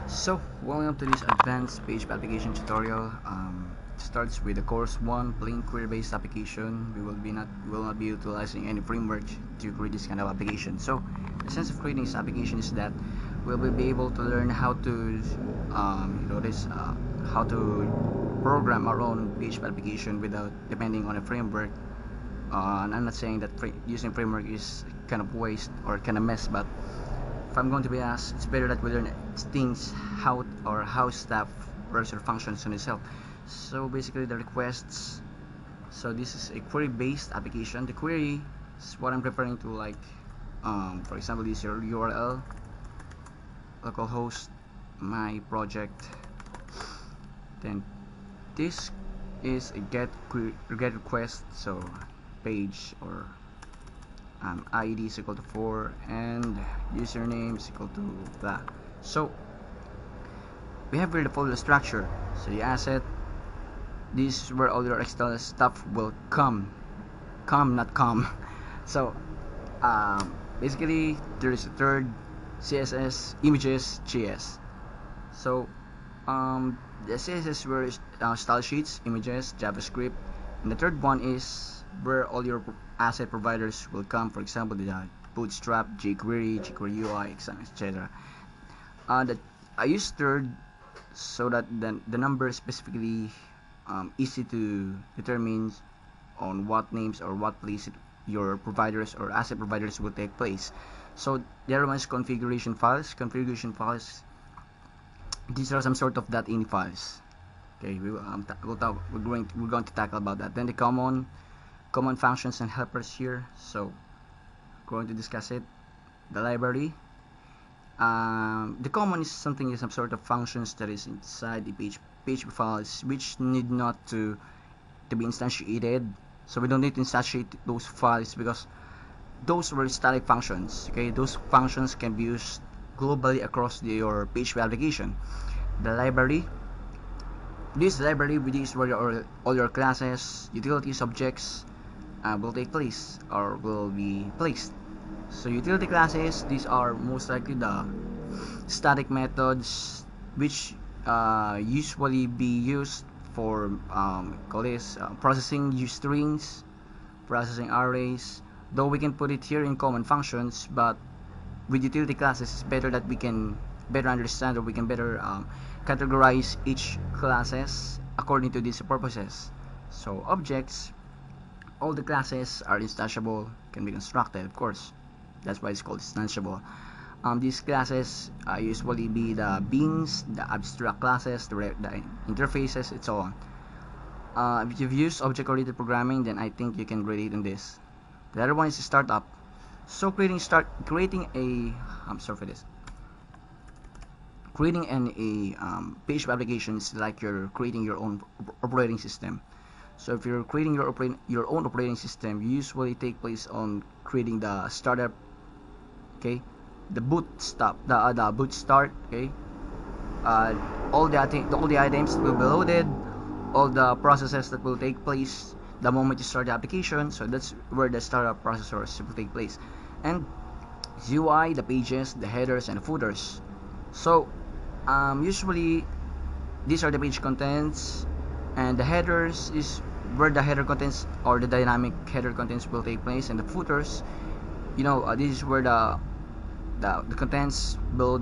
So, welcome to this advanced PHP application tutorial. It starts with the course 1, plain query-based application. We will not be utilizing any framework to create this kind of application. So, the sense of creating this application is that we'll be able to learn how to, how to program our own PHP application without depending on a framework. And I'm not saying that using framework is kind of waste or kind of mess, but if I'm going to be asked, it's better that we learn things how staff works or functions on itself. So basically the requests. So this is a query-based application. The query is what I'm referring to, like for example, this is your URL, localhost, my project. Then this is a get request. So page or ID is equal to 4 and username is equal to blah. So we have here the folder structure. So the asset, this is where all your external stuff will not come. So basically there is a third, CSS, images, JS. So the CSS were style sheets, images, JavaScript, and the third one is where all your asset providers will come. For example, the Bootstrap, jQuery, jQuery UI, etc. I use third so that the number is specifically easy to determine on what names or what place your providers or asset providers will take place. So the other one is configuration files. Configuration files, these are some sort of .ini files. Okay, we're going to tackle about that. Then the common functions and helpers here. So we're going to discuss it. The library. The common is some sort of functions that is inside the PHP files, which need not to be instantiated. So we don't need to instantiate those files because those were static functions. Okay, those functions can be used globally across your PHP application. The library. This library, with this where all your classes, utilities, objects will take place or will be placed. So utility classes, these are most likely the static methods which usually be used for processing strings, processing arrays. Though we can put it here in common functions, but with utility classes, it's better that we can better understand, or we can better categorize each classes according to these purposes. So objects, all the classes are instantiable, can be constructed, of course. That's why it's called instantiable. These classes usually be the beans, the abstract classes, the interfaces, and so on. If you've used object-oriented programming, then I think you can relate in this. The other one is startup. So creating an PHP application is like you're creating your own operating system. So if you're creating your own operating system, you usually take place on creating the startup, okay, the boot start, okay. All the items will be loaded, all the processes that will take place the moment you start the application. So that's where the startup processes will take place, and UI, the pages, the headers, and the footers. So usually these are the page contents, and the headers is where the header contents or the dynamic header contents will take place, and the footers, this is where the contents will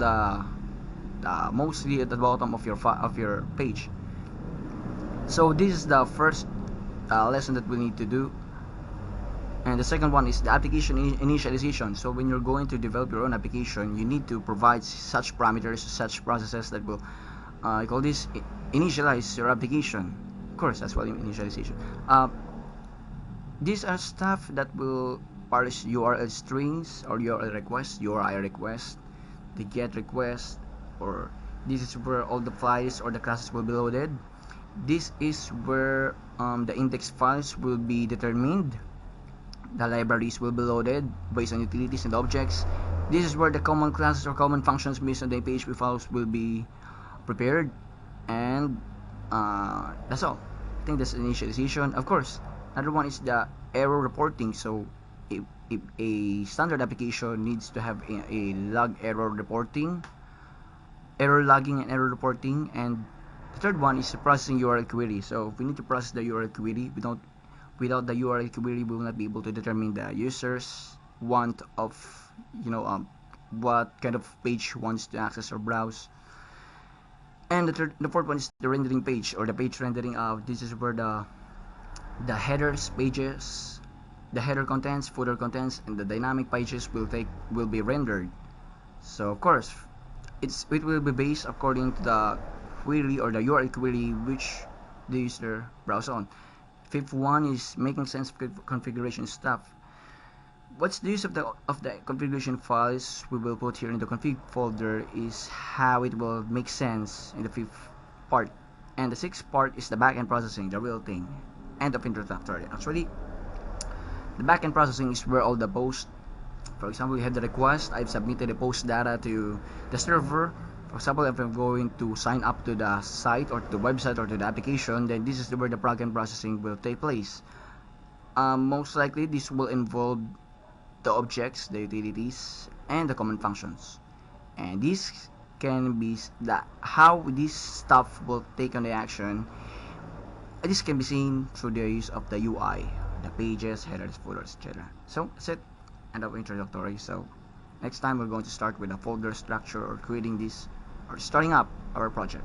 mostly at the bottom of your page. So this is the first lesson that we need to do, and the second one is the application initialization. So when you're going to develop your own application, you need to provide such parameters, such processes that will I call this initialize your application. Of course, that's what initialization. These are stuff that will parse URL strings or URL requests, URI request, the get request, or this is where all the files or the classes will be loaded. This is where the index files will be determined. The libraries will be loaded based on utilities and objects. This is where the common classes or common functions based on the PHP files will be prepared, and that's all. I think that's initialization. Of course, another one is the error reporting. So if a standard application needs to have a log error reporting, error logging and error reporting, and the third one is processing URL query. So if we need to process the URL query, without the URL query, we will not be able to determine the user's want of, what kind of page wants to access or browse. And the fourth one is the rendering page, or the page rendering. This is where the headers pages, the header contents, footer contents, and the dynamic pages will be rendered. So of course, it will be based according to the query or the URL query which the user browse on. Fifth one is making sense of configuration stuff. What's the use of the configuration files we will put here in the config folder is how it will make sense in the fifth part. And the sixth part is the backend processing, the real thing. End of introductory. Actually, the backend processing is where all the posts, for example, you have the request, I've submitted the post data to the server. For example, if I'm going to sign up to the site or to the website or to the application, then this is where the backend processing will take place. Most likely, this will involve the objects, the utilities, and the common functions. And this can be how this stuff will take on the action. This can be seen through the use of the UI, the pages, headers, footers, etc. So that's it. End of introductory. So next time we're going to start with a folder structure or creating this or starting up our project.